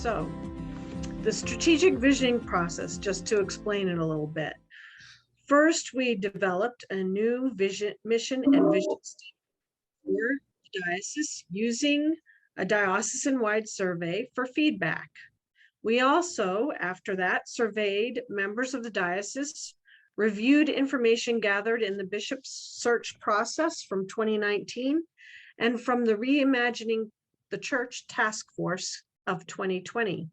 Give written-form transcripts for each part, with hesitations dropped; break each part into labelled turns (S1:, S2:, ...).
S1: So the strategic visioning process, just to explain it a little bit. First, we developed a new mission and vision statement for the diocese using a diocesan-wide survey for feedback. We also, after that, surveyed members of the diocese, reviewed information gathered in the bishop's search process from 2019 and from the Reimagining the Church Task Force of 2020.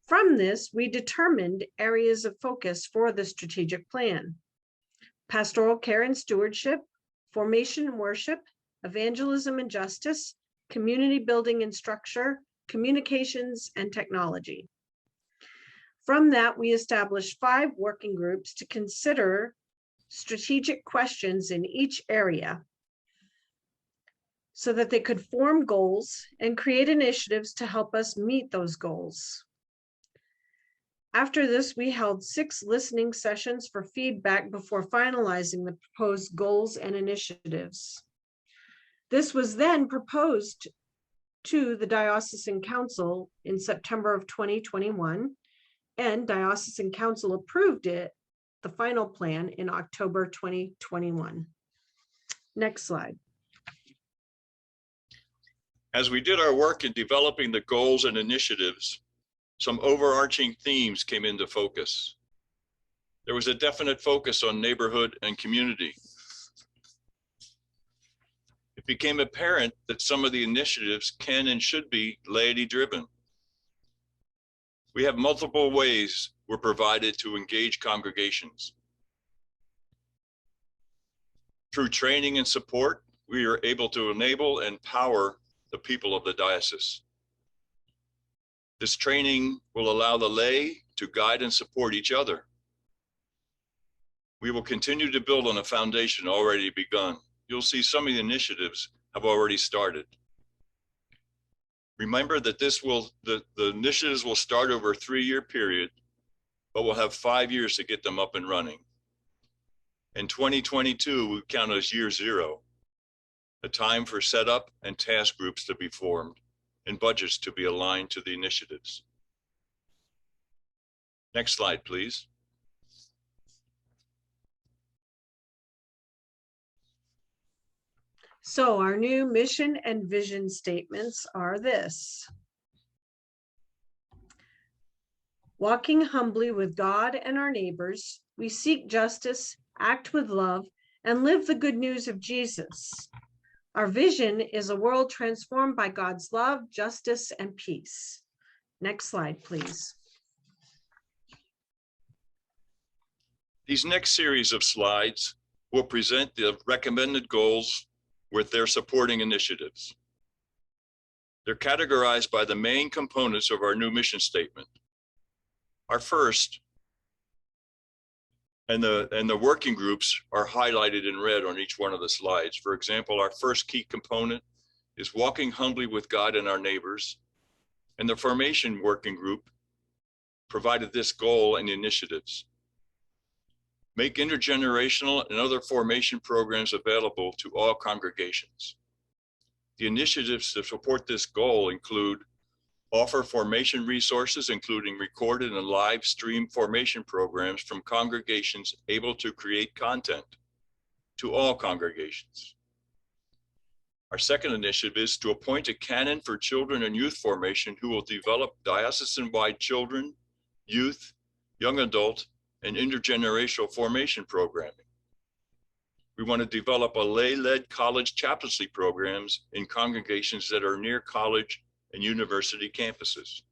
S1: From this, we determined areas of focus for the strategic plan: pastoral care and stewardship, formation and worship, evangelism and justice, community building and structure, communications, and technology. From that, we established 5 working groups to consider strategic questions in each area so that they could form goals and create initiatives to help us meet those goals. After this, we held 6 listening sessions for feedback before finalizing the proposed goals and initiatives. This was then proposed to the Diocesan Council in September of 2021, and Diocesan Council approved it, the final plan, in October 2021. Next slide.
S2: As we did our work in developing the goals and initiatives, some overarching themes came into focus. There was a definite focus on neighborhood and community. It became apparent that some of the initiatives can and should be laity-driven. We have multiple ways we're provided to engage congregations. Through training and support, we are able to enable and empower the people of the diocese. This training will allow the lay to guide and support each other. We will continue to build on a foundation already begun. You'll see some of the initiatives have already started. Remember that the initiatives will start over a 3-year period, but we'll have 5 years to get them up and running. In 2022, we count as year 0, a time for setup and task groups to be formed and budgets to be aligned to the initiatives. Next slide, please.
S1: So our new mission and vision statements are this: walking humbly with God and our neighbors, we seek justice, act with love, and live the good news of Jesus. Our vision is a world transformed by God's love, justice, and peace. Next slide, please.
S2: These next series of slides will present the recommended goals with their supporting initiatives. They're categorized by the main components of our new mission statement. Our first, and the working groups are highlighted in red on each one of the slides. For example, our first key component is walking humbly with God and our neighbors, and the formation working group provided this goal and initiatives. Make intergenerational and other formation programs available to all congregations. The initiatives to support this goal include offer formation resources, including recorded and live stream formation programs from congregations able to create content to all congregations. Our second initiative is to appoint a canon for children and youth formation who will develop diocesan-wide children, youth, young adult, and intergenerational formation programming. We want to develop a lay-led college chaplaincy programs in congregations that are near college and university campuses.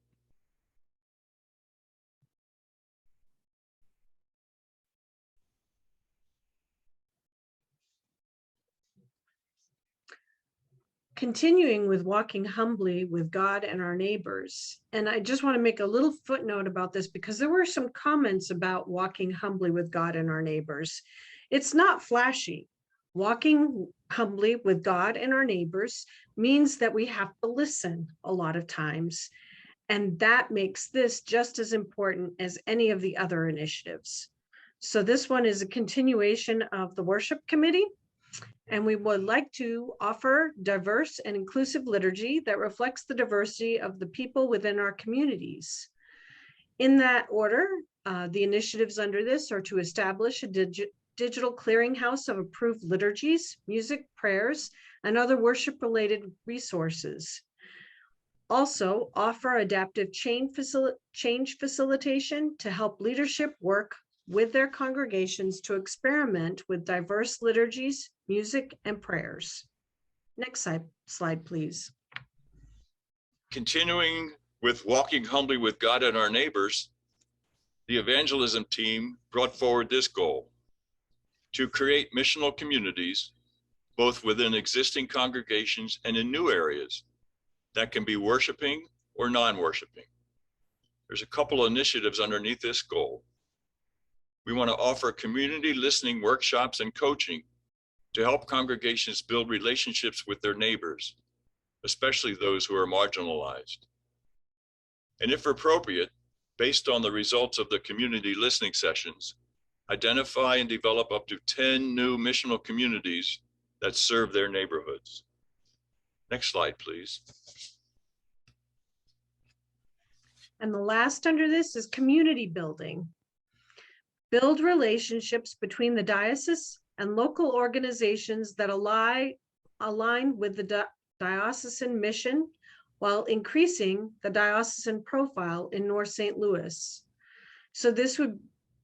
S1: Continuing with walking humbly with God and our neighbors. And I just want to make a little footnote about this because there were some comments about walking humbly with God and our neighbors. It's not flashy. Walking humbly with God and our neighbors means that we have to listen a lot of times. And that makes this just as important as any of the other initiatives. So this one is a continuation of the worship committee. And we would like to offer diverse and inclusive liturgy that reflects the diversity of the people within our communities. In that order, the initiatives under this are to establish a digital clearinghouse of approved liturgies, music, prayers, and other worship-related resources. Also, offer adaptive change facilitation to help leadership work with their congregations to experiment with diverse liturgies, music, and prayers. Next slide, please.
S2: Continuing with walking humbly with God and our neighbors, the evangelism team brought forward this goal: to create missional communities, both within existing congregations and in new areas that can be worshiping or non-worshiping. There's a couple of initiatives underneath this goal. We want to offer community listening workshops and coaching to help congregations build relationships with their neighbors, especially those who are marginalized. And if appropriate, based on the results of the community listening sessions, identify and develop up to 10 new missional communities that serve their neighborhoods. Next slide, please.
S1: And the last under this is community building. Build relationships between the diocese and local organizations that align with the diocesan mission while increasing the diocesan profile in North St. Louis. So this would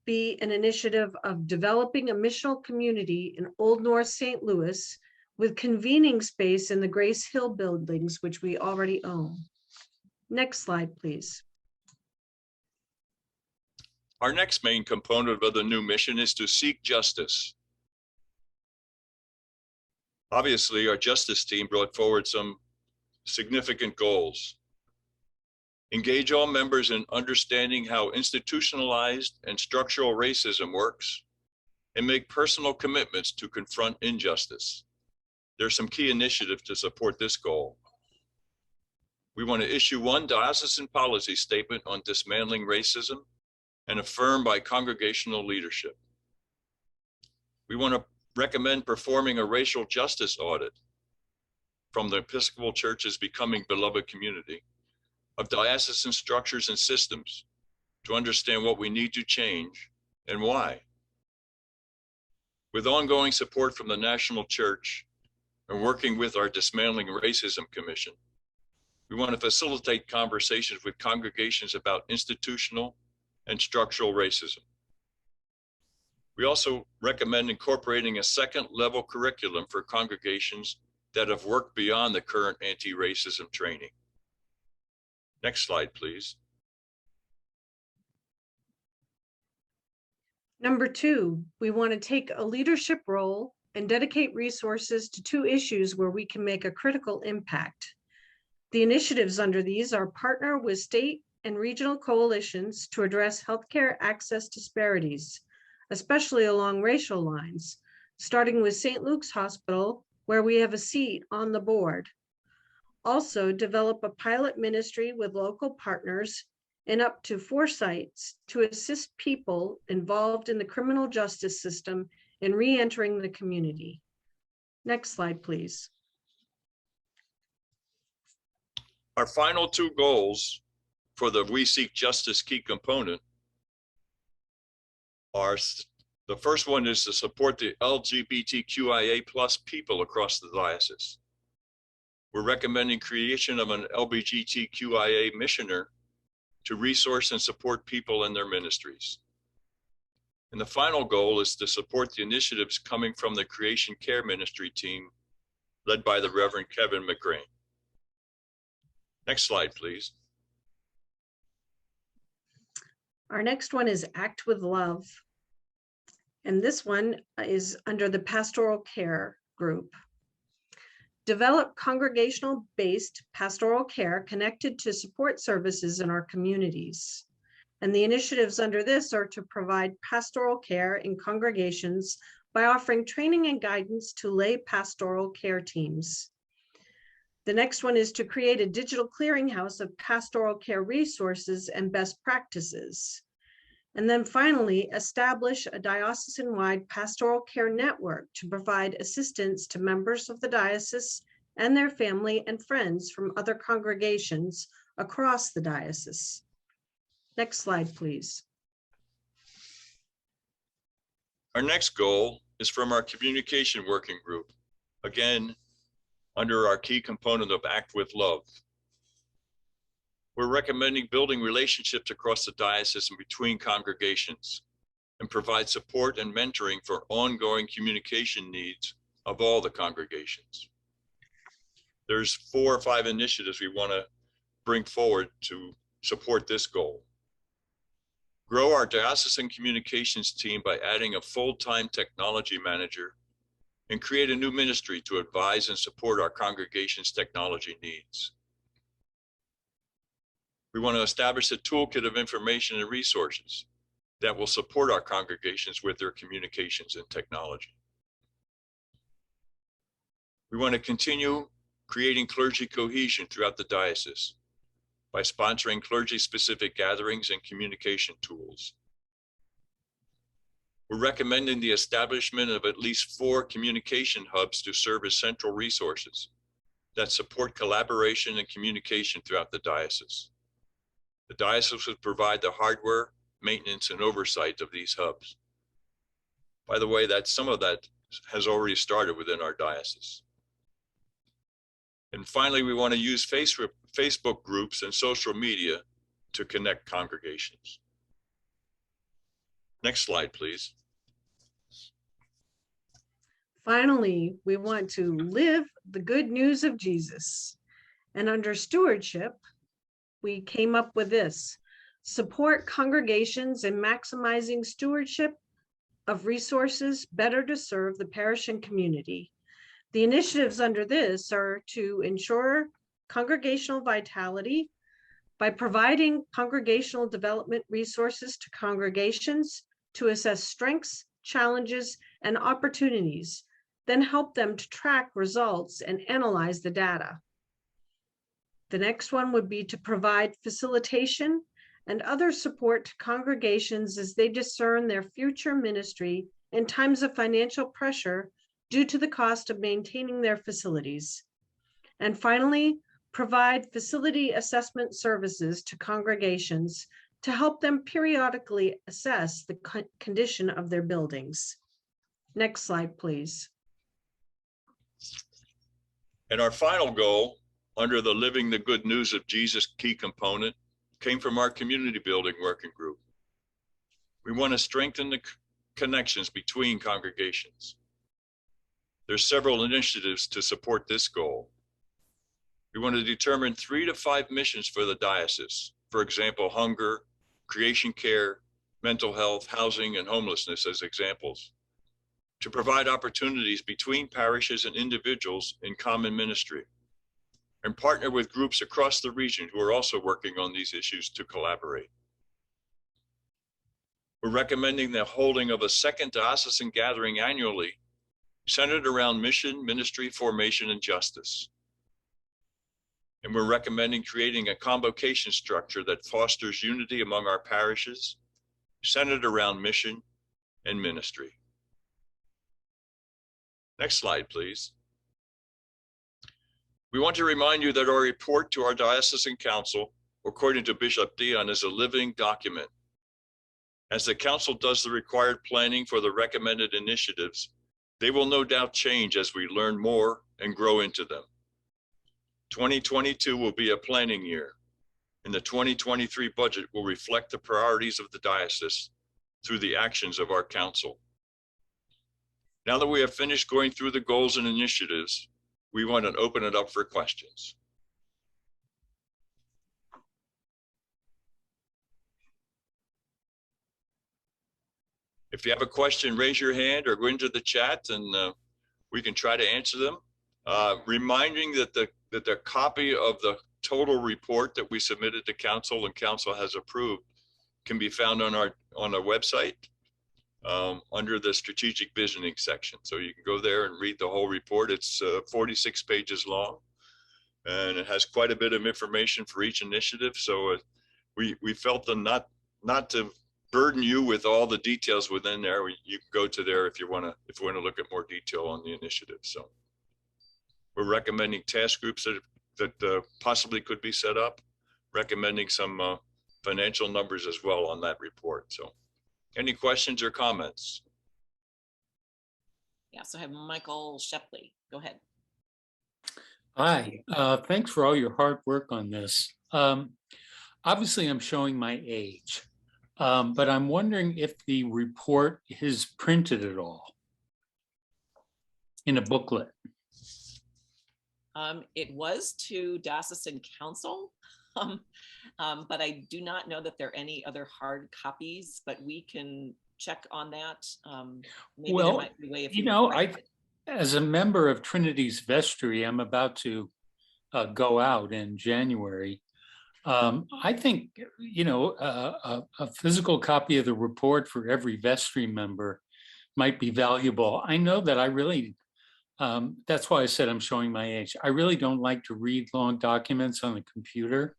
S1: be an initiative of developing a missional community in Old North St. Louis with convening space in the Grace Hill buildings, which we already own. Next slide, please.
S2: Our next main component of the new mission is to seek justice. Obviously, our justice team brought forward some significant goals. Engage all members in understanding how institutionalized and structural racism works, and make personal commitments to confront injustice. There are some key initiatives to support this goal. We want to issue one diocesan policy statement on dismantling racism and affirmed by congregational leadership. We want to recommend performing a racial justice audit from the Episcopal Church's Becoming Beloved Community of diocesan structures and systems to understand what we need to change and why. With ongoing support from the National Church and working with our Dismantling Racism Commission, we want to facilitate conversations with congregations about institutional and structural racism. We also recommend incorporating a second-level curriculum for congregations that have worked beyond the current anti-racism training. Next slide, please.
S1: Number 2, we want to take a leadership role and dedicate resources to 2 issues where we can make a critical impact. The initiatives under these are partner with state and regional coalitions to address healthcare access disparities, especially along racial lines, starting with St. Luke's Hospital, where we have a seat on the board. Also, develop a pilot ministry with local partners in up to 4 sites to assist people involved in the criminal justice system in re-entering the community. Next slide, please.
S2: Our final 2 goals for the We Seek Justice key component are, the first one is to support the LGBTQIA+ people across the diocese. We're recommending creation of an LGBTQIA missioner to resource and support people in their ministries. And the final goal is to support the initiatives coming from the Creation Care Ministry team led by the Reverend Kevin McGrain. Next slide, please.
S1: Our next one is Act with Love. And this one is under the Pastoral Care group. Develop congregational-based pastoral care connected to support services in our communities. And the initiatives under this are to provide pastoral care in congregations by offering training and guidance to lay pastoral care teams. The next one is to create a digital clearinghouse of pastoral care resources and best practices. And then finally, establish a diocesan-wide pastoral care network to provide assistance to members of the diocese and their family and friends from other congregations across the diocese. Next slide, please.
S2: Our next goal is from our communication working group, again, under our key component of Act with Love. We're recommending building relationships across the diocese and between congregations and provide support and mentoring for ongoing communication needs of all the congregations. There's 4 or 5 initiatives we want to bring forward to support this goal. Grow our diocesan communications team by adding a full-time technology manager and create a new ministry to advise and support our congregation's technology needs. We want to establish a toolkit of information and resources that will support our congregations with their communications and technology. We want to continue creating clergy cohesion throughout the diocese by sponsoring clergy-specific gatherings and communication tools. We're recommending the establishment of at least 4 communication hubs to serve as central resources that support collaboration and communication throughout the diocese. The diocese would provide the hardware, maintenance, and oversight of these hubs. By the way, some of that has already started within our diocese. And finally, we want to use Facebook groups and social media to connect congregations. Next slide, please.
S1: Finally, we want to live the good news of Jesus. And under stewardship, we came up with this: support congregations in maximizing stewardship of resources better to serve the parish and community. The initiatives under this are to ensure congregational vitality by providing congregational development resources to congregations to assess strengths, challenges, and opportunities, then help them to track results and analyze the data. The next one would be to provide facilitation and other support to congregations as they discern their future ministry in times of financial pressure due to the cost of maintaining their facilities. And finally, provide facility assessment services to congregations to help them periodically assess the condition of their buildings. Next slide, please.
S2: And our final goal under the Living the Good News of Jesus key component came from our community building working group. We want to strengthen the connections between congregations. There's several initiatives to support this goal. We want to determine 3 to 5 missions for the diocese. For example, hunger, creation care, mental health, housing, and homelessness as examples. To provide opportunities between parishes and individuals in common ministry. And partner with groups across the region who are also working on these issues to collaborate. We're recommending the holding of a second diocesan gathering annually centered around mission, ministry, formation, and justice. And we're recommending creating a convocation structure that fosters unity among our parishes, centered around mission and ministry. Next slide, please. We want to remind you that our report to our diocesan council, according to Bishop Dion, is a living document. As the council does the required planning for the recommended initiatives, they will no doubt change as we learn more and grow into them. 2022 will be a planning year, and the 2023 budget will reflect the priorities of the diocese through the actions of our council. Now that we have finished going through the goals and initiatives, we want to open it up for questions. If you have a question, raise your hand or go into the chat and we can try to answer them. Reminding that the copy of the total report that we submitted to council and council has approved can be found on our website under the strategic visioning section. So you can go there and read the whole report. It's 46 pages long and it has quite a bit of information for each initiative. So we felt not to burden you with all the details within there. You can go to there if you want to look at more detail on the initiative. So we're recommending task groups that possibly could be set up, recommending some financial numbers as well on that report. So any questions or comments?
S3: Yeah, so I have Michael Shepley. Go ahead.
S4: Hi, thanks for all your hard work on this. Obviously, I'm showing my age, but I'm wondering if the report is printed at all in a booklet.
S3: It was to Diocesan Council, but I do not know that there are any other hard copies, but we can check on that. Maybe
S4: Well,
S3: there might be a way if
S4: you know, as a member of Trinity's Vestry, I'm about to go out in January. I think, you know, a physical copy of the report for every vestry member might be valuable. I know that I really, that's why I said I'm showing my age. I really don't like to read long documents on the computer,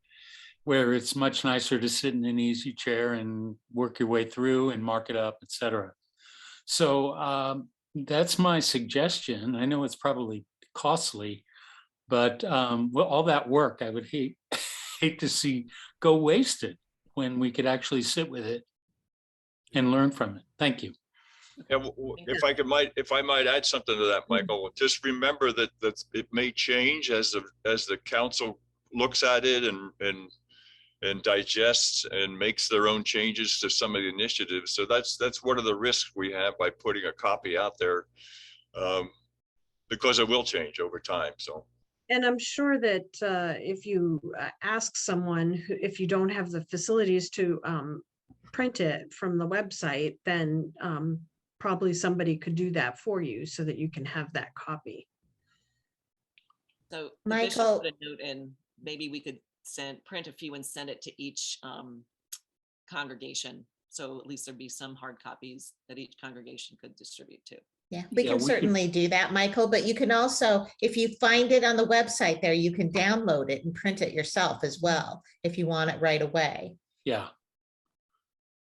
S4: where it's much nicer to sit in an easy chair and work your way through and mark it up, et cetera. So that's my suggestion. I know it's probably costly, but well, all that work I would hate to see go wasted when we could actually sit with it and learn from it. Thank you.
S2: Yeah, if I might add something to that, Michael, just remember that it may change as the council looks at it and digests and makes their own changes to some of the initiatives. So that's one of the risks we have by putting a copy out there, because it will change over time. So.
S1: And I'm sure that if you ask someone if you don't have the facilities to print it from the website, then probably somebody could do that for you so that you can have that copy.
S3: So
S5: Michael,
S3: put a note in, maybe we could print a few and send it to each congregation. So at least there'd be some hard copies that each congregation could distribute to.
S5: Yeah, we can certainly do that, Michael, but you can also, if you find it on the website there, you can download it and print it yourself as well, if you want it right away.
S4: Yeah.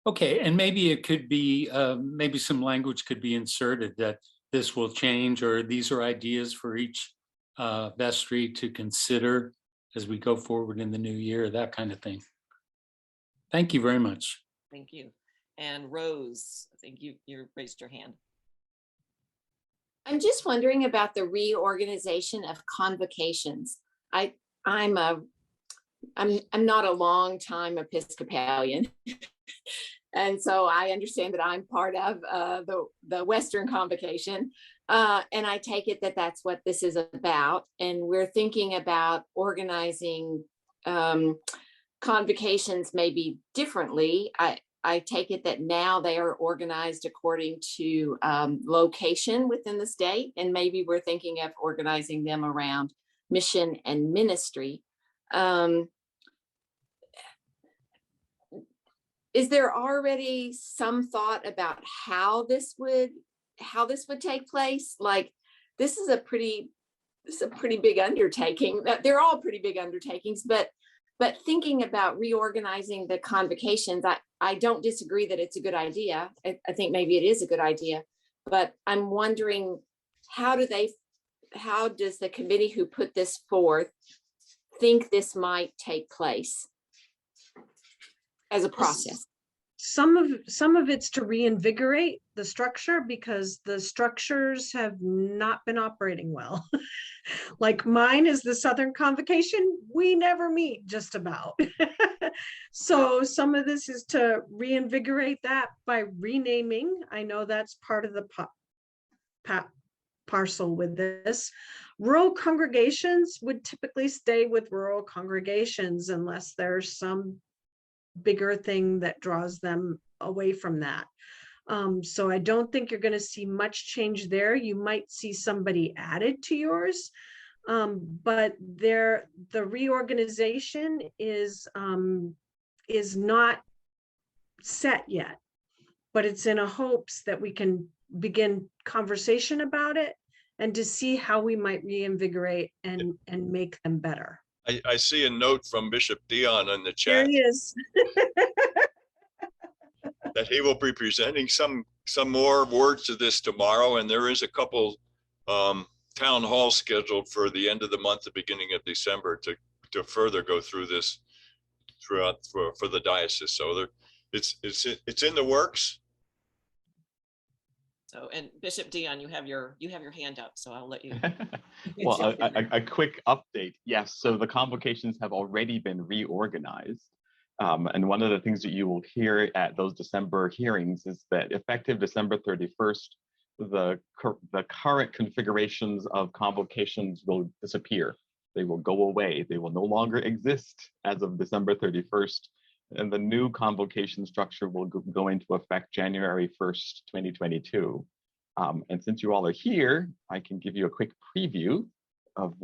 S4: Okay, and maybe it could be, maybe some language could be inserted that this will change, or these are ideas for each vestry to consider as we go forward in the new year, that kind of thing. Thank you very much.
S3: Thank you. And Rose, I think you raised your hand.
S6: I'm just wondering about the reorganization of convocations. I'm not a long time Episcopalian, and so I understand that I'm part of the Western Convocation, and I take it that that's what this is about. And we're thinking about organizing convocations maybe differently. I take it that now they are organized according to location within the state, and maybe we're thinking of organizing them around mission and ministry. Is there already some thought about how this would take place? Like, this is a pretty big undertaking. They're all pretty big undertakings, but thinking about reorganizing the convocations, I don't disagree that it's a good idea. I think maybe it is a good idea, but I'm wondering, how does the committee who put this forth think this might take place as a process?
S1: Some of it's to reinvigorate the structure, because the structures have not been operating well. Like mine is the Southern Convocation. We never meet, just about. So some of this is to reinvigorate that by renaming. I know that's part of the parcel with this. Rural congregations would typically stay with rural congregations unless there's some bigger thing that draws them away from that. So I don't think you're going to see much change there. You might see somebody added to yours, but the reorganization is not set yet, but it's in a hopes that we can begin conversation about it and to see how we might reinvigorate and make them better.
S2: I see a note from Bishop Dion in the chat.
S1: There he is.
S2: that he will be presenting some more words to this tomorrow, and there is a couple town halls scheduled for the end of the month, the beginning of December, to further go through this throughout for the diocese. So it's in the works.
S3: So, and Bishop Dion, you have your hand up, so I'll let you.
S7: Well, a quick update. Yes, so the convocations have already been reorganized. And one of the things that you will hear at those December hearings is that effective December 31st, the current configurations of convocations will disappear. They will go away. They will no longer exist as of December 31st. And the new convocation structure will go into effect January 1st, 2022. And since you all are here, I can give you a quick preview of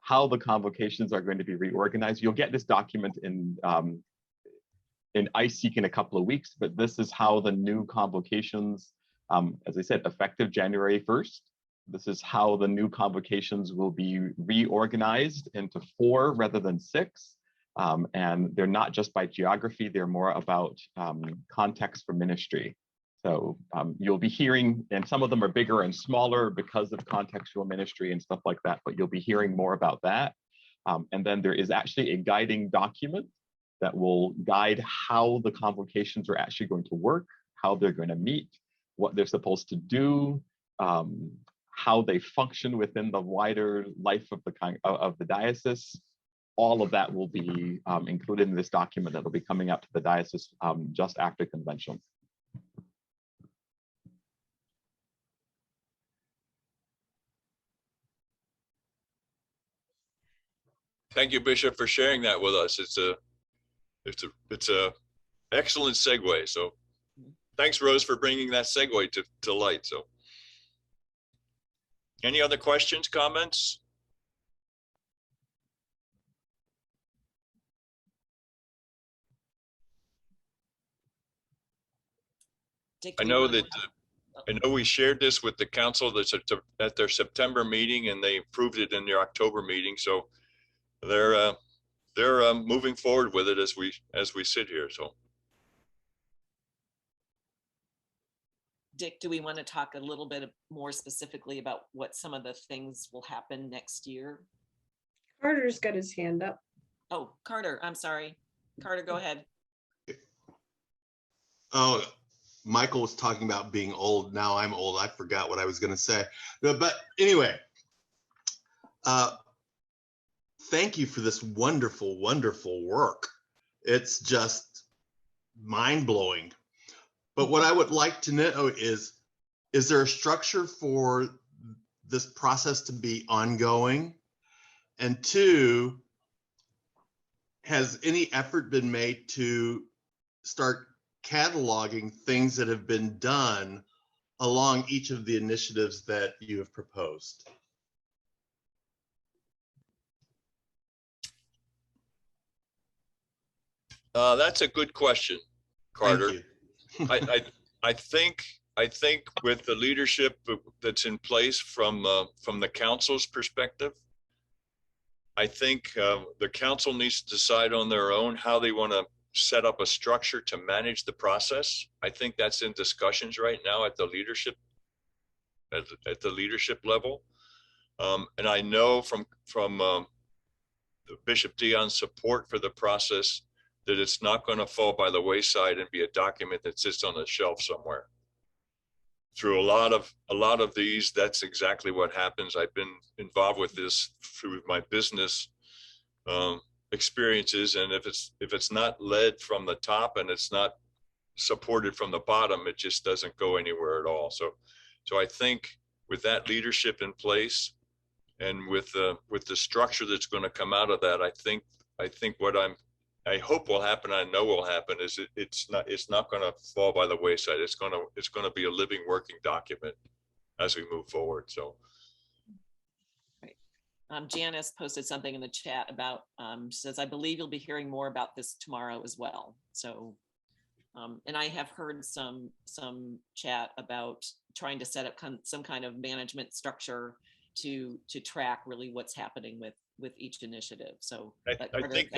S7: how the convocations are going to be reorganized. You'll get this document in ISEEK in a couple of weeks, but this is how the new convocations, as I said, effective January 1st. This is how the new convocations will be reorganized into 4 rather than 6. And they're not just by geography, they're more about context for ministry. So you'll be hearing, and some of them are bigger and smaller because of contextual ministry and stuff like that, but you'll be hearing more about that. And then there is actually a guiding document that will guide how the convocations are actually going to work, how they're going to meet, what they're supposed to do, how they function within the wider life of the diocese. All of that will be included in this document that will be coming out to the diocese just after convention.
S2: Thank you, Bishop, for sharing that with us. It's a excellent segue. So thanks, Rose, for bringing that segue to light. So any other questions, comments?
S3: Dick,
S2: I know we shared this with the council at their September meeting, and they approved it in their October meeting. So they're moving forward with it as we sit here. So,
S3: Dick, do we want to talk a little bit more specifically about what some of the things will happen next year?
S1: Carter's got his hand up.
S3: Oh, Carter, I'm sorry. Carter, go ahead.
S8: Oh, Michael was talking about being old. Now I'm old. I forgot what I was going to say. But anyway, thank you for this wonderful, wonderful work. It's just mind-blowing. But what I would like to know is there a structure for this process to be ongoing? And 2, has any effort been made to start cataloging things that have been done along each of the initiatives that you have proposed?
S2: That's a good question, Carter.
S8: Thank you.
S2: I think with the leadership that's in place from the council's perspective, I think the council needs to decide on their own how they want to set up a structure to manage the process. I think that's in discussions right now at the leadership level. And I know from Bishop Dion's support for the process that it's not going to fall by the wayside and be a document that sits on a shelf somewhere. Through a lot of these, that's exactly what happens. I've been involved with this through my business experiences, and if it's not led from the top and it's not supported from the bottom, it just doesn't go anywhere at all. So I think with that leadership in place and with the structure that's going to come out of that, I think what I hope will happen, I know will happen, is it's not going to fall by the wayside. It's going to be a living, working document as we move forward. So.
S3: Janice posted something in the chat about, says, I believe you'll be hearing more about this tomorrow as well. So, and I have heard some chat about trying to set up some kind of management structure to track really what's happening with each initiative. So
S2: I think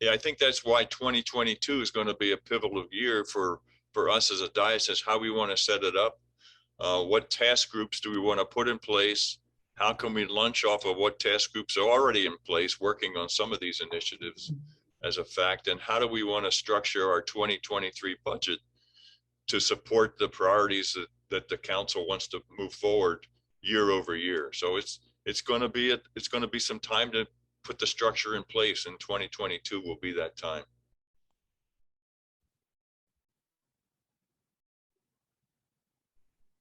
S2: Yeah, I think that's why 2022 is going to be a pivotal year for us as a diocese, how we want to set it up. What task groups do we want to put in place? How can we launch off of what task groups are already in place working on some of these initiatives as a fact? And how do we want to structure our 2023 budget to support the priorities that the council wants to move forward year over year? So it's going to be some time to put the structure in place, and 2022 will be that time.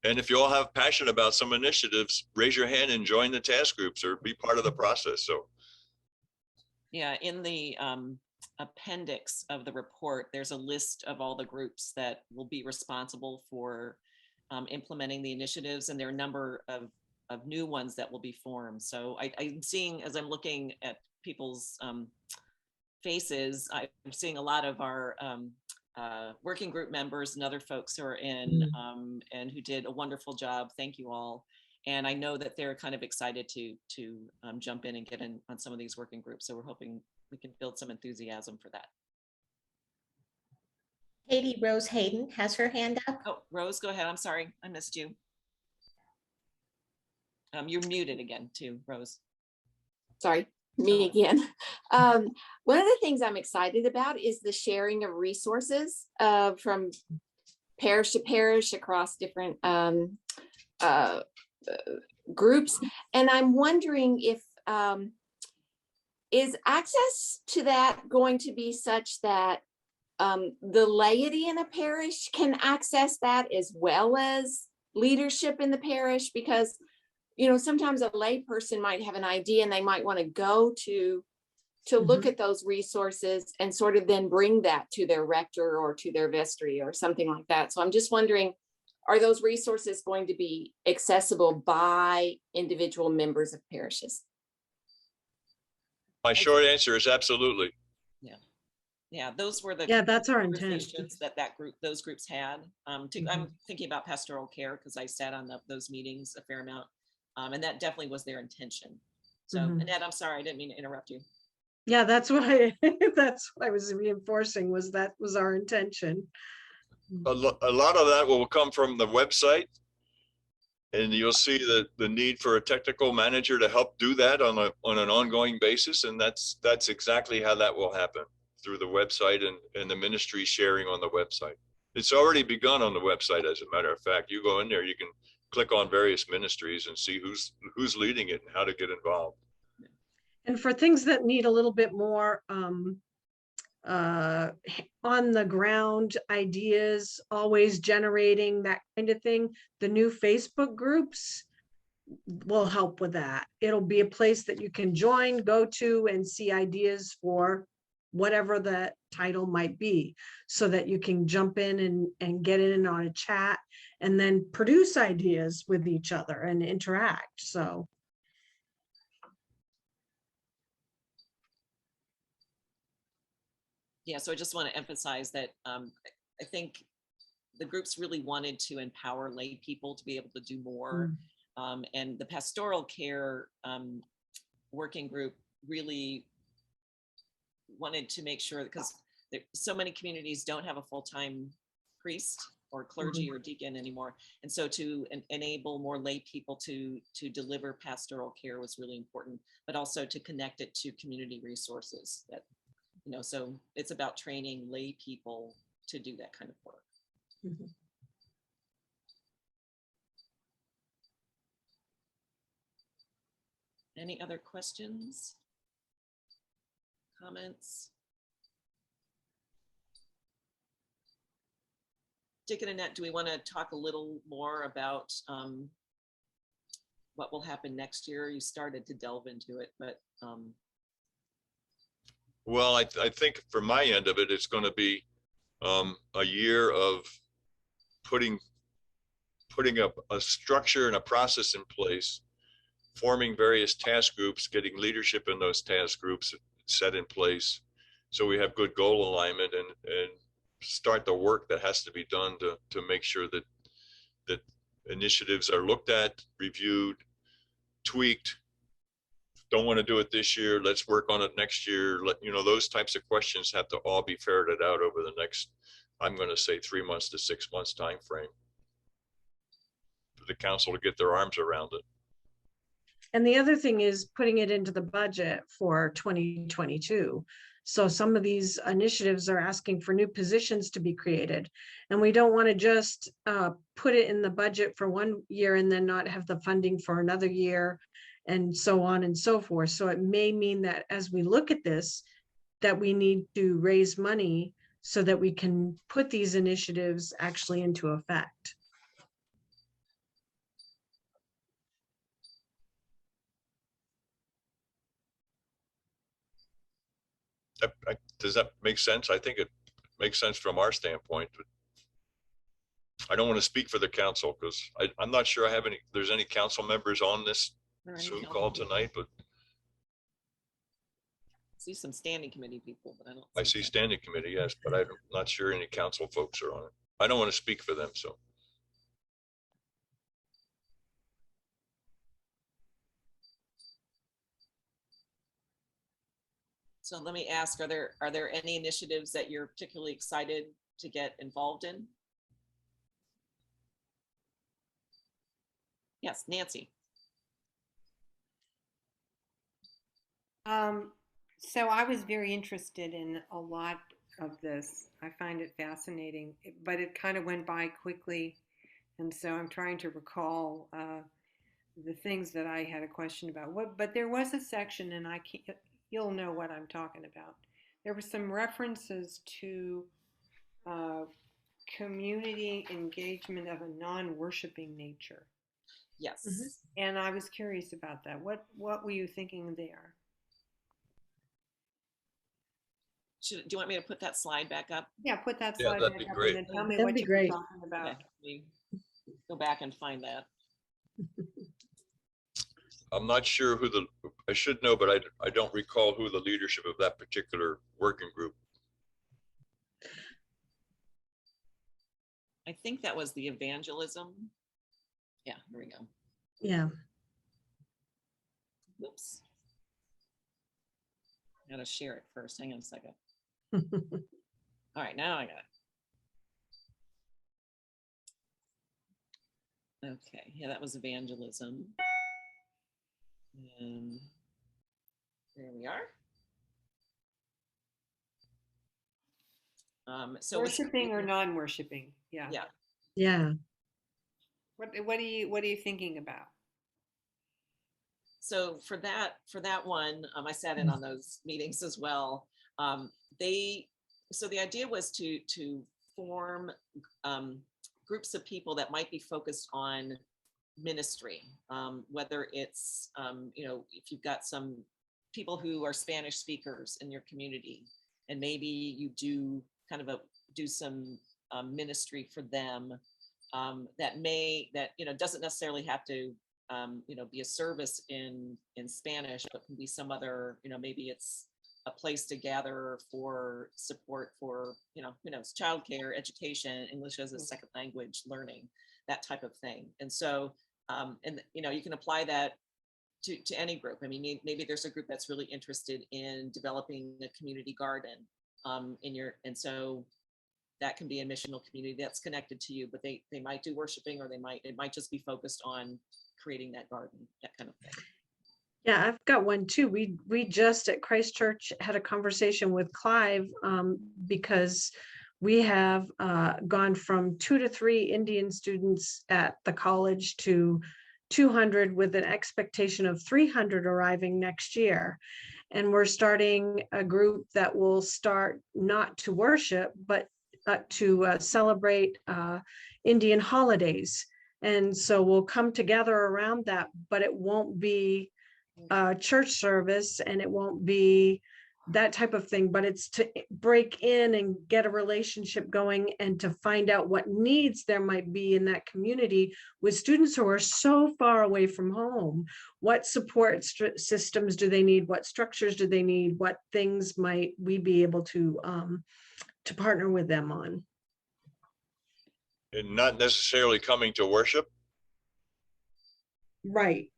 S2: And if you all have passion about some initiatives, raise your hand and join the task groups or be part of the process. So,
S3: yeah, in the appendix of the report, there's a list of all the groups that will be responsible for implementing the initiatives, and there are a number of new ones that will be formed. So I'm seeing, as I'm looking at people's faces, I'm seeing a lot of our working group members and other folks who are in and who did a wonderful job. Thank you all. And I know that they're kind of excited to jump in and get in on some of these working groups. So we're hoping we can build some enthusiasm for that.
S5: Katie Rose Hayden has her hand up.
S3: Oh, Rose, go ahead. I'm sorry, I missed you. You're muted again too, Rose.
S6: Sorry, me again. One of the things I'm excited about is the sharing of resources from parish to parish across different groups. And I'm wondering if, is access to that going to be such that the laity in a parish can access that as well as leadership in the parish? Because, you know, sometimes a lay person might have an idea and they might want to go to look at those resources and sort of then bring that to their rector or to their vestry or something like that. So I'm just wondering, are those resources going to be accessible by individual members of parishes?
S2: my short answer is absolutely.
S3: Yeah, those were the
S1: that's our intent.
S3: Those groups had. I'm thinking about Pastoral Care because I sat on those meetings a fair amount, and that definitely was their intention. So, Annette, I'm sorry, I didn't mean to interrupt you.
S1: Yeah, that's what I was reinforcing, was that was our intention.
S2: A lot of that will come from the website, and you'll see the need for a technical manager to help do that on an ongoing basis, and that's exactly how that will happen, through the website and the ministry sharing on the website. It's already begun on the website, as a matter of fact. You go in there, you can click on various ministries and see who's leading it and how to get involved.
S1: And for things that need a little bit more on the ground ideas, always generating that kind of thing, the new Facebook groups will help with that. It'll be a place that you can join, go to, and see ideas for whatever the title might be, so that you can jump in and get in on a chat and then produce ideas with each other and interact. So
S3: yeah, so I just want to emphasize that I think the groups really wanted to empower lay people to be able to do more. And the Pastoral Care working group really wanted to make sure, because so many communities don't have a full-time priest or clergy or deacon anymore. And so to enable more lay people to deliver pastoral care was really important, but also to connect it to community resources that, you know, so it's about training lay people to do that kind of work. Any other questions? Comments? Dick and Annette, do we want to talk a little more about what will happen next year? You started to delve into it, but
S2: well, I think for my end of it, it's going to be a year of putting a structure and a process in place, forming various task groups, getting leadership in those task groups set in place, so we have good goal alignment, and start the work that has to be done to make sure that initiatives are looked at, reviewed, tweaked, don't want to do it this year, let's work on it next year. Those types of questions have to all be ferreted out over the next, I'm going to say 3 months to 6 months time frame for the council to get their arms around it.
S1: And the other thing is putting it into the budget for 2022. So some of these initiatives are asking for new positions to be created. And we don't want to just put it in the budget for 1 year and then not have the funding for another year and so on and so forth. So it may mean that as we look at this, that we need to raise money so that we can put these initiatives actually into effect.
S2: Does that make sense? I think it makes sense from our standpoint. But I don't want to speak for the council because I'm not sure there's any council members on this Zoom call tonight, but
S3: I see some standing committee people, but
S2: I see standing committee, yes, but I'm not sure any council folks are on it. I don't want to speak for them, so.
S3: So let me ask, are there any initiatives that you're particularly excited to get involved in? Yes, Nancy.
S9: So I was very interested in a lot of this. I find it fascinating, but it kind of went by quickly. And so I'm trying to recall the things that I had a question about. But there was a section, and you'll know what I'm talking about. There were some references to community engagement of a non-worshiping nature.
S3: Yes.
S1: Mm-hmm.
S9: And I was curious about that. What were you thinking there?
S3: Do you want me to put that slide back up?
S9: Yeah, put that
S2: Yeah,
S9: slide
S2: that'd
S9: back
S2: be
S9: up
S2: great.
S9: and then tell me
S1: That'd
S9: what
S1: be
S9: you
S1: great.
S9: were talking about.
S3: Okay, let me go back and find that.
S2: I'm not sure I should know, but I don't recall who the leadership of that particular working group.
S3: I think that was the evangelism. Yeah, here we go.
S1: Yeah.
S3: Oops. I gotta share it first. Hang on a second. All right, now I got it. Okay, yeah, that was evangelism. And there we are. So
S9: Worshipping or non-worshiping? Yeah.
S3: Yeah.
S1: Yeah.
S9: What are you thinking about?
S3: So for that one, I sat in on those meetings as well. So the idea was to form groups of people that might be focused on ministry, whether it's if you've got some people who are Spanish speakers in your community, and maybe you do do some ministry for them that doesn't necessarily have to be a service in Spanish, but can be some other, maybe it's a place to gather for support for, who knows, childcare, education, English as a second language learning, that type of thing. And so, you can apply that to any group. I mean, maybe there's a group that's really interested in developing a community garden and so that can be a missional community that's connected to you, but they might do worshiping, or it might just be focused on creating that garden, that kind of thing.
S1: Yeah, I've got one too. We just at Christ Church had a conversation with Clive because we have gone from 2 to 3 Indian students at the college to 200 with an expectation of 300 arriving next year. And we're starting a group that will start not to worship, but to celebrate Indian holidays. And so we'll come together around that, but it won't be a church service and it won't be that type of thing, but it's to break in and get a relationship going and to find out what needs there might be in that community with students who are so far away from home. What support systems do they need? What structures do they need? What things might we be able to partner with them on?
S2: And not necessarily coming to worship.
S1: Right.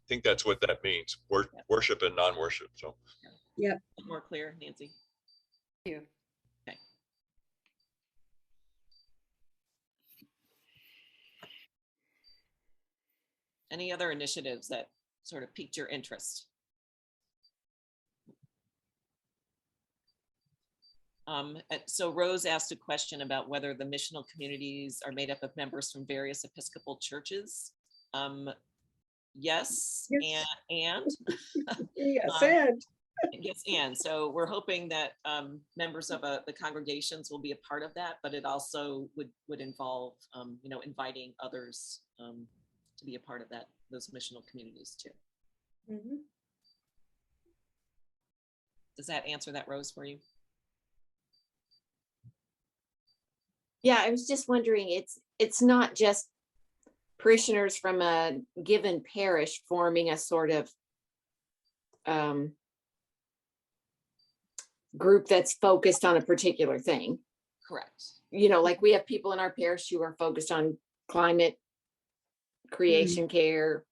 S2: think that's what that means, worship and non-worship. So.
S1: Yep.
S3: More clear, Nancy?
S9: Thank you.
S3: Okay. Any other initiatives that sort of piqued your interest? So Rose asked a question about whether the missional communities are made up of members from various Episcopal churches. Yes,
S1: Yes.
S3: and
S1: Yes, and
S3: yes, and so we're hoping that members of the congregations will be a part of that, but it also would involve, you know, inviting others to be a part of those missional communities too.
S1: Mhm.
S3: Does that answer that, Rose, for you?
S6: Yeah, I was just wondering, it's not just parishioners from a given parish forming a sort of group that's focused on a particular thing.
S3: Correct.
S6: You know, like we have people in our parish who are focused on climate, creation care.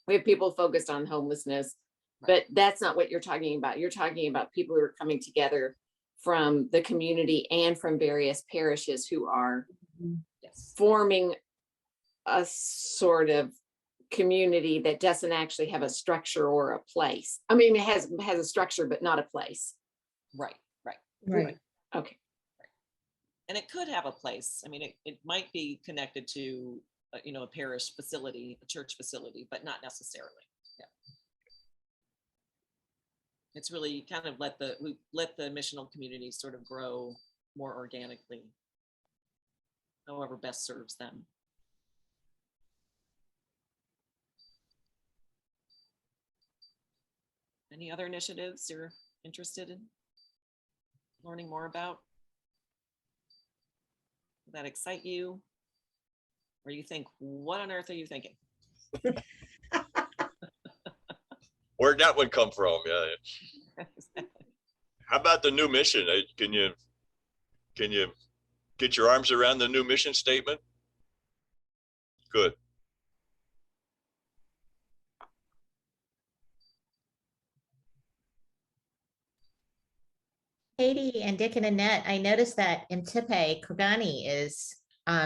S6: We have people focused on homelessness, but that's not what you're talking about. You're talking about people who are coming together from the community and from various parishes who are forming a sort of community that doesn't actually have a structure or a place. I mean, it has a structure, but not a place.
S3: Right.
S1: Right.
S6: Okay.
S3: And it could have a place. I mean, it might be connected to, you know, a parish facility, a church facility, but not necessarily. Yeah. It's really kind of let the missional community sort of grow more organically, however best serves them. Any other initiatives you're interested in learning more about? Does that excite you? Or you think, what on earth are you thinking?
S2: Where'd that one come from? Yeah. How about the new mission? Can you get your arms around the new mission statement? Good.
S5: Katie and Dick and Annette, I noticed that Mtipe Kogani is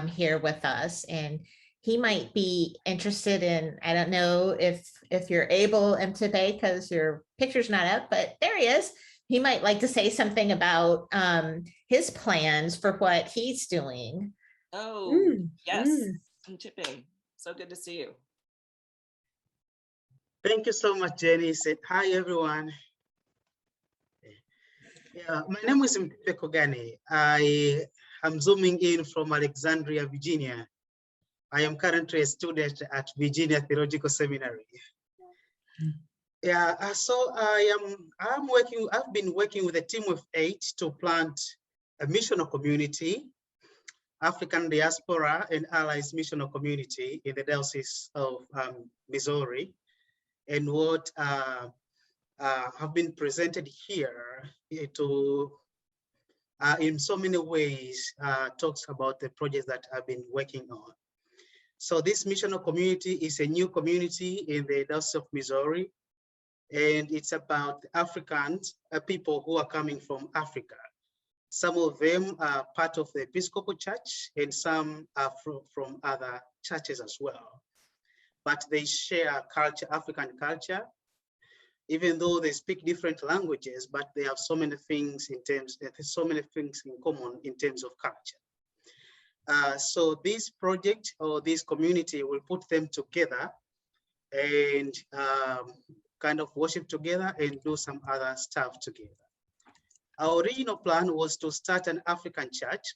S5: here with us, and he might be interested in, I don't know if you're able, Mtipe, because your picture's not up, but there he is. He might like to say something about his plans for what he's doing.
S3: Oh, yes, Mtipe, so good to see you.
S10: Thank you so much, Jenny. Said hi, everyone. Yeah, my name is Mtipe Kogani. I am zooming in from Alexandria, Virginia. I am currently a student at Virginia Theological Seminary. Yeah, so I've been working with a team of 8 to plant a missional community, African diaspora and allies missional community in the Diocese of Missouri. And what have been presented here to, in so many ways, talks about the projects that I've been working on. So this missional community is a new community in the Diocese of Missouri, and it's about Africans, people who are coming from Africa. Some of them are part of the Episcopal Church, and some are from other churches as well. But they share culture, African culture, even though they speak different languages, but they have so many things in common in terms of culture. So this project or this community will put them together and kind of worship together and do some other stuff together. Our original plan was to start an African church,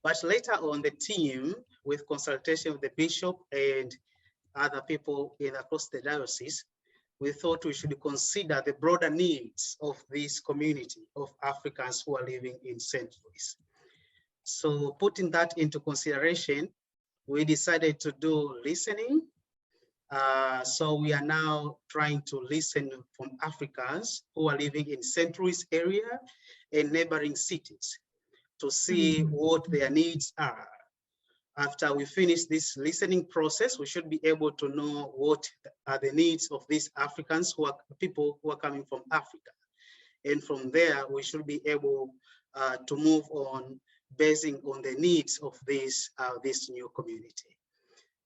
S10: but later on the team, with consultation with the bishop and other people across the diocese, we thought we should consider the broader needs of this community of Africans who are living in St. Louis. So putting that into consideration, we decided to do listening. So we are now trying to listen from Africans who are living in St. Louis area and neighboring cities to see what their needs are. After we finish this listening process, we should be able to know what are the needs of these Africans people who are coming from Africa. And from there, we should be able to move on basing on the needs of this new community.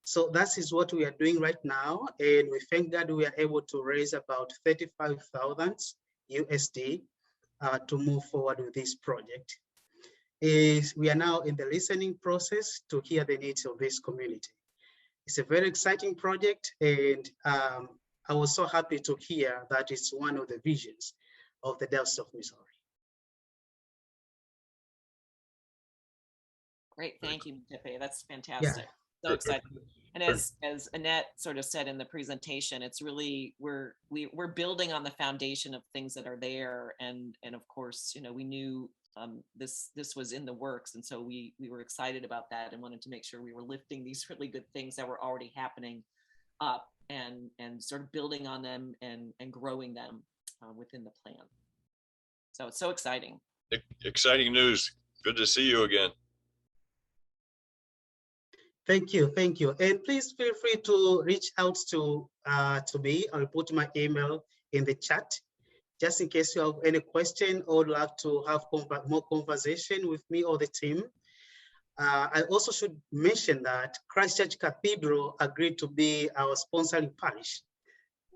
S10: So that is what we are doing right now. And we thank God we are able to raise about 35,000 USD to move forward with this project. We are now in the listening process to hear the needs of this community. It's a very exciting project, and I was so happy to hear that it's one of the visions of the Diocese of Missouri.
S3: Great, thank you, Tipe. That's fantastic. So exciting. And as Annette sort of said in the presentation, it's really we're building on the foundation of things that are there, and of course, you know, we knew this was in the works, and so we were excited about that and wanted to make sure we were lifting these really good things that were already happening up and sort of building on them and growing them within the plan. So it's so exciting.
S2: Exciting news. Good to see you again.
S10: Thank you, thank you. And please feel free to reach out to me. I'll put my email in the chat, just in case you have any question or would like to have more conversation with me or the team. I also should mention that Christchurch Cathedral agreed to be our sponsoring parish.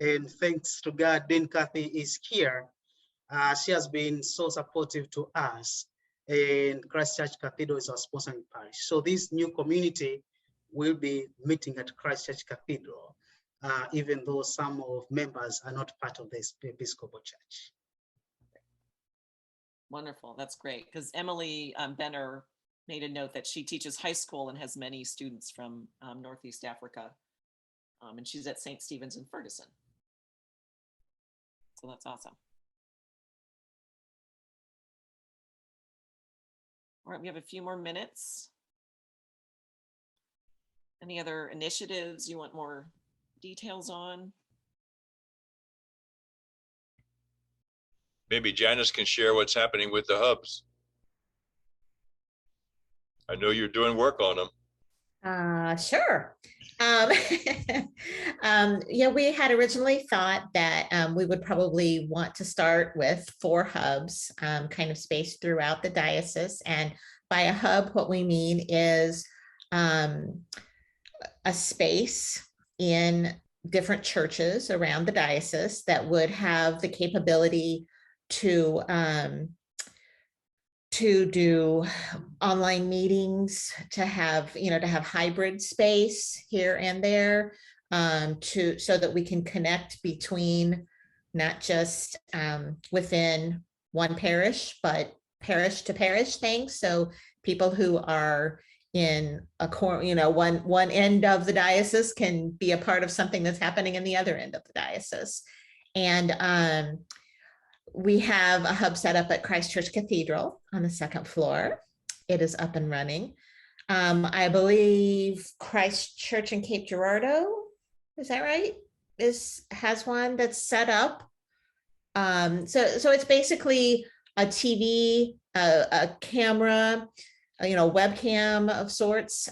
S10: And thanks to God, Dean Kathy is here. She has been so supportive to us, and Christchurch Cathedral is our sponsoring parish. So this new community will be meeting at Christchurch Cathedral, even though some of members are not part of the Episcopal Church.
S3: Wonderful, that's great. Because Emily Benner made a note that she teaches high school and has many students from Northeast Africa. And she's at St. Stephen's in Ferguson. So that's awesome. All right, we have a few more minutes. Any other initiatives you want more details on?
S2: Maybe Janice can share what's happening with the hubs. I know you're doing work on them.
S5: Sure. Yeah, we had originally thought that we would probably want to start with 4 hubs kind of spaced throughout the diocese. And by a hub, what we mean is a space in different churches around the diocese that would have the capability to do online meetings, to have hybrid space here and there, so that we can connect between not just within one parish, but parish to parish things. So people who are in a one end of the diocese can be a part of something that's happening in the other end of the diocese. And we have a hub set up at Christchurch Cathedral on the 2nd floor. It is up and running. I believe Christchurch in Cape Girardeau, is that right? Has one that's set up. So it's basically a TV, a camera, webcam of sorts,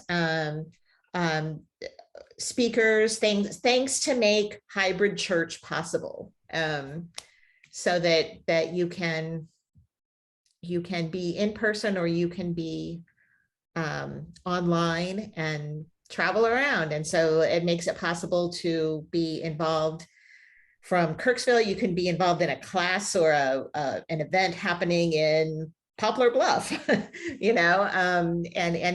S5: speakers, things to make hybrid church possible, so that you can be in person or you can be online and travel around. And so it makes it possible to be involved from Kirksville. You can be involved in a class or an event happening in Poplar Bluff, and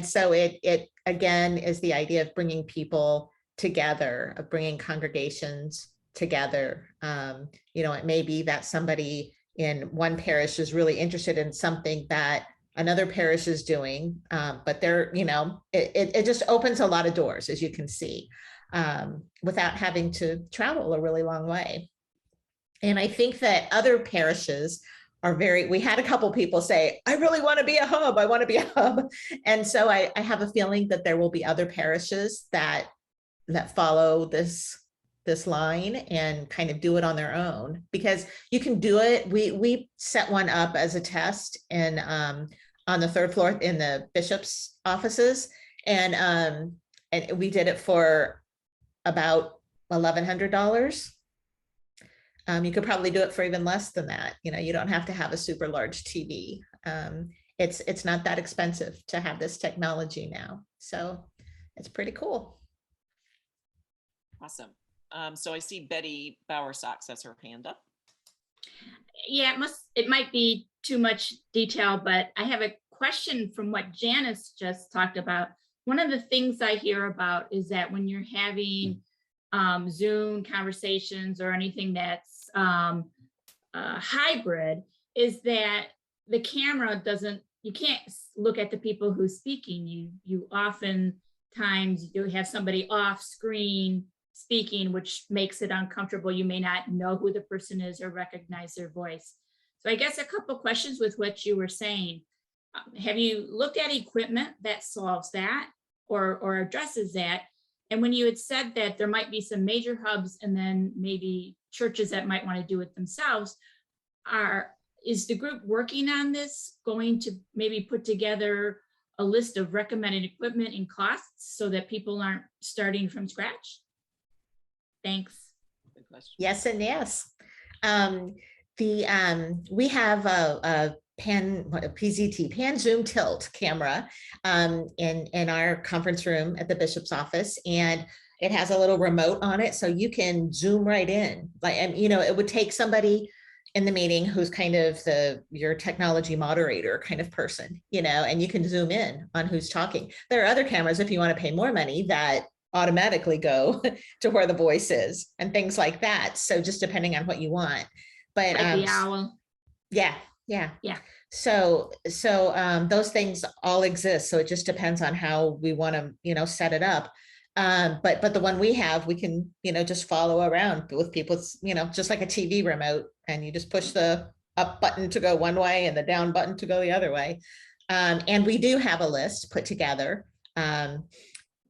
S5: so it again is the idea of bringing people together, of bringing congregations together. It may be that somebody in one parish is really interested in something that another parish is doing, but it just opens a lot of doors, as you can see, without having to travel a really long way. And I think that other parishes we had a couple people say, I really want to be a hub. I want to be a hub. And so I have a feeling that there will be other parishes that follow this line and kind of do it on their own, because you can do it. We set one up as a test on the 3rd floor in the bishop's offices. And we did it for about $1,100. You could probably do it for even less than that. You know, you don't have to have a super large TV. It's not that expensive to have this technology now. So it's pretty cool.
S3: Awesome. So I see Betty Bowersox has her hand up.
S11: Yeah, it might be too much detail, but I have a question from what Janice just talked about. One of the things I hear about is that when you're having Zoom conversations or anything that's hybrid, is that the camera you can't look at the people who's speaking. You oftentimes you have somebody off screen speaking, which makes it uncomfortable. You may not know who the person is or recognize their voice. So I guess a couple questions with what you were saying. Have you looked at equipment that solves that or addresses that? And when you had said that there might be some major hubs and then maybe churches that might want to do it themselves, is the group working on this, going to maybe put together a list of recommended equipment and costs so that people aren't starting from scratch? Thanks.
S3: Good question.
S5: Yes and yes. We have a pan zoom tilt camera in our conference room at the bishop's office, and it has a little remote on it, so you can zoom right in. Like, and you know, it would take somebody in the meeting who's kind of your technology moderator kind of person, you know, and you can zoom in on who's talking. There are other cameras, if you want to pay more money, that automatically go to where the voice is and things like that. So just depending on what you want. But
S11: like the owl.
S5: Yeah. So those things all exist. So it just depends on how we want to, you know, set it up. But the one we have, we can, you know, just follow around with people, you know, just like a TV remote, and you just push the up button to go one way and the down button to go the other way. And we do have a list put together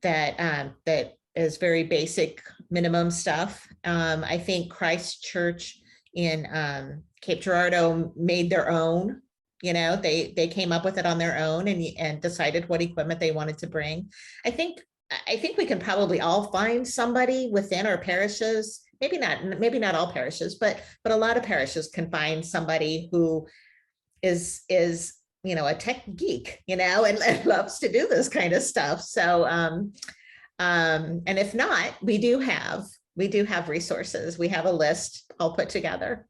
S5: that is very basic minimum stuff. I think Christchurch in Cape Girardeau made their own. You know, they came up with it on their own and decided what equipment they wanted to bring. I think we can probably all find somebody within our parishes. Maybe not all parishes, but a lot of parishes can find somebody who is you know, a tech geek, you know, and loves to do this kind of stuff. So and if not, we do have resources. We have a list all put together,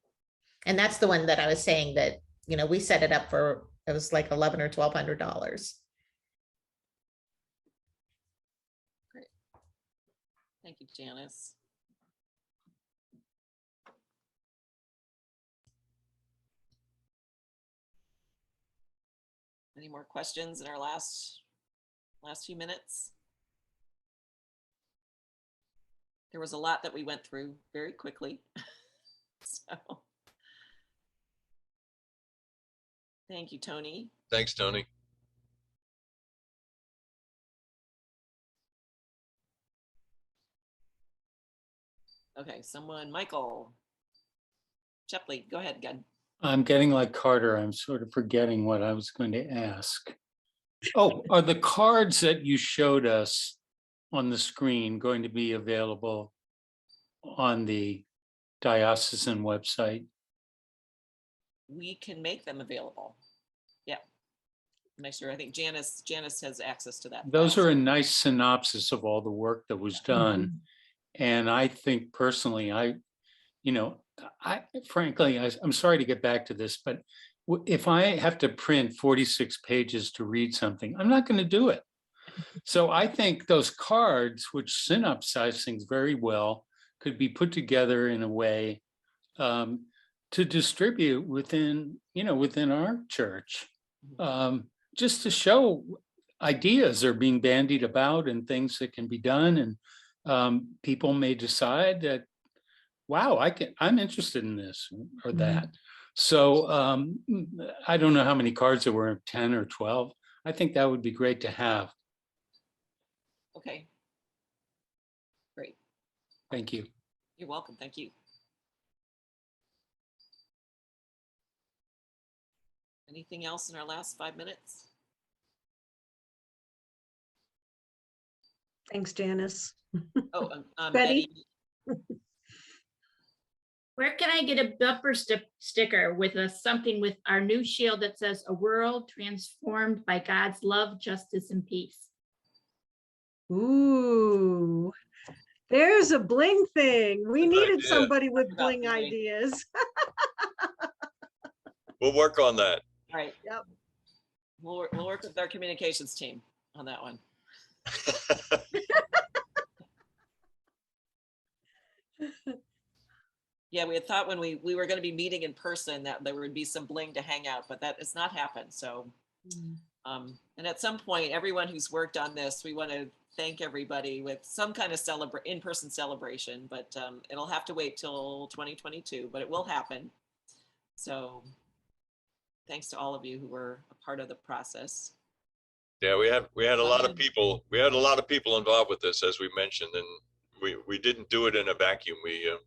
S5: and that's the one that I was saying that, you know, we set it up for, it was like $1,100 or $1,200.
S3: Great. Thank you, Janice. Any more questions in our last few minutes? There was a lot that we went through very quickly. So thank you, Tony.
S2: Thanks, Tony.
S3: Okay, Michael Shepley, go ahead, Good.
S4: I'm getting like Carter. I'm sort of forgetting what I was going to ask. Oh, are the cards that you showed us on the screen going to be available on the diocesan website?
S3: We can make them available. Yeah. Make sure. I think Janice has access to that.
S4: Those are a nice synopsis of all the work that was done. And I think personally, frankly, I'm sorry to get back to this, but if I have to print 46 pages to read something, I'm not going to do it. So I think those cards, which synopsize things very well, could be put together in a way to distribute within our church, just to show ideas are being bandied about and things that can be done. And people may decide that, wow, I'm interested in this or that. So I don't know how many cards there were, 10 or 12. I think that would be great to have.
S3: Okay. Great.
S4: Thank you.
S3: You're welcome. Thank you. Anything else in our last 5 minutes?
S1: Thanks, Janice.
S3: Oh,
S1: Betty?
S11: Where can I get a bumper sticker with something with our new shield that says "A world transformed by God's love, justice, and peace"?
S1: Ooh, there's a bling thing. We
S2: Good
S1: needed
S2: idea.
S1: somebody with
S3: About
S1: bling
S3: bling.
S1: ideas.
S2: We'll work on that.
S3: All right.
S1: Yep.
S3: We'll work with our communications team on that one. Yeah, we had thought when we were going to be meeting in person that there would be some bling to hang out, but that has not happened. So, and at some point, everyone who's worked on this, we want to thank everybody with some kind of in-person celebration, but it'll have to wait till 2022, but it will happen. So thanks to all of you who were a part of the process.
S2: Yeah, we had a lot of people. We had a lot of people involved with this, as we mentioned, and we didn't do it in a vacuum.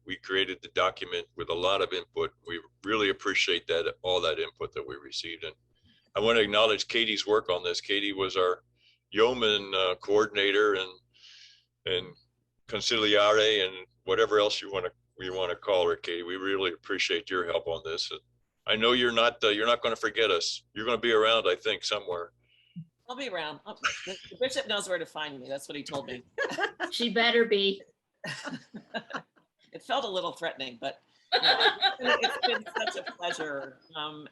S2: We created the document with a lot of input. We really appreciate that, all that input that we received. And I want to acknowledge Katie's work on this. Katie was our yeoman coordinator and conciliare and whatever else you want to call her, Katie. We really appreciate your help on this. I know you're not going to forget us. You're going to be around, I think, somewhere.
S3: I'll be around. The bishop knows where to find me. That's what he told me.
S11: She better be.
S3: It felt a little threatening, but it's been such a pleasure.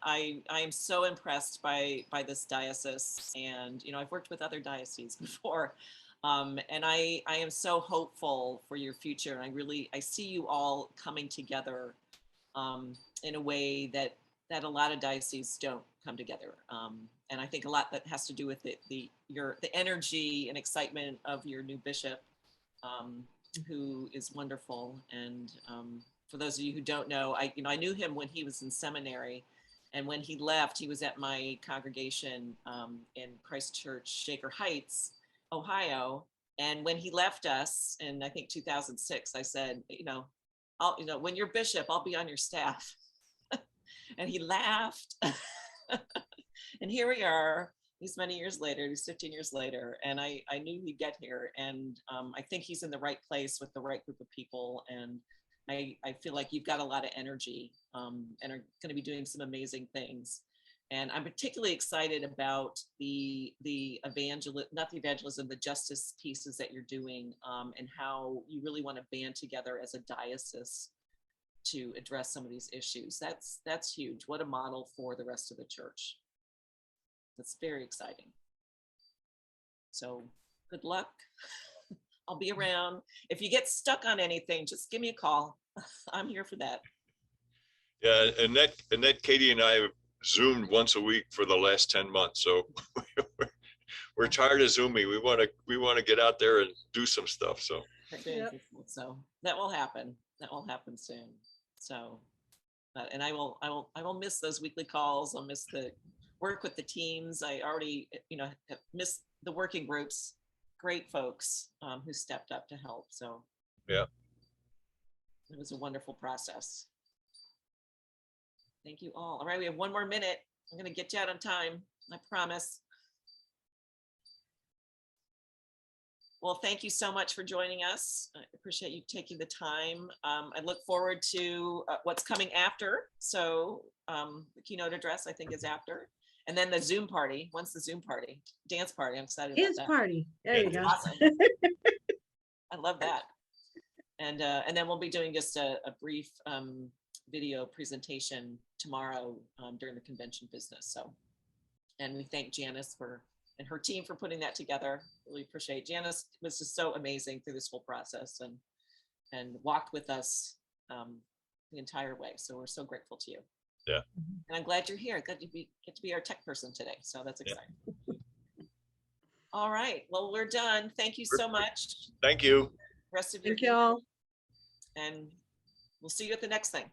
S3: I am so impressed by this diocese, and I've worked with other dioceses before, and I am so hopeful for your future. I see you all coming together in a way that a lot of dioceses don't come together. And I think a lot that has to do with the energy and excitement of your new bishop, who is wonderful. And for those of you who don't know, I knew him when he was in seminary, and when he left, he was at my congregation in Christchurch, Shaker Heights, Ohio. And when he left us in, I think, 2006, I said, when you're bishop, I'll be on your staff. And he laughed. And here we are, these many years later, these 15 years later, and I knew he'd get here. And I think he's in the right place with the right group of people. And I feel like you've got a lot of energy and are going to be doing some amazing things. And I'm particularly excited about the evangelism, the justice pieces that you're doing, and how you really want to band together as a diocese to address some of these issues. That's huge. What a model for the rest of the church. That's very exciting. So good luck. I'll be around. If you get stuck on anything, just give me a call. I'm here for that. Yeah,
S2: Annette, Katie, and I have Zoomed once a week for the last 10 months. So we're tired of Zooming. We want to get out there and do some stuff. So.
S3: Yep. So that will happen. That will happen soon. So, and I will miss those weekly calls. I'll miss the work with the teams. I already, have missed the working groups. Great folks who stepped up to help. So
S2: yeah,
S3: it was a wonderful process. Thank you all. All right, we have 1 more minute. I'm going to get you out on time. I promise. Well, thank you so much for joining us. I appreciate you taking the time. I look forward to what's coming after. So the keynote address, I think, is after. And then the Zoom party, once the Zoom party, dance party, I'm excited about that.
S1: Dance party, there you go.
S3: Awesome. I love that. And then we'll be doing just a brief video presentation tomorrow during the convention business. So, and we thank Janice and her team for putting that together. Really appreciate. Janice was just so amazing through this whole process and walked with us the entire way. So we're so grateful to you.
S2: Yeah.
S3: And I'm glad you're here. Glad you get to be our tech person today. So that's exciting. Yeah. All right. Well, we're done. Thank you so much.
S2: Thank you.
S3: Rest of your
S1: Thank you all.
S3: And we'll see you at the next thing.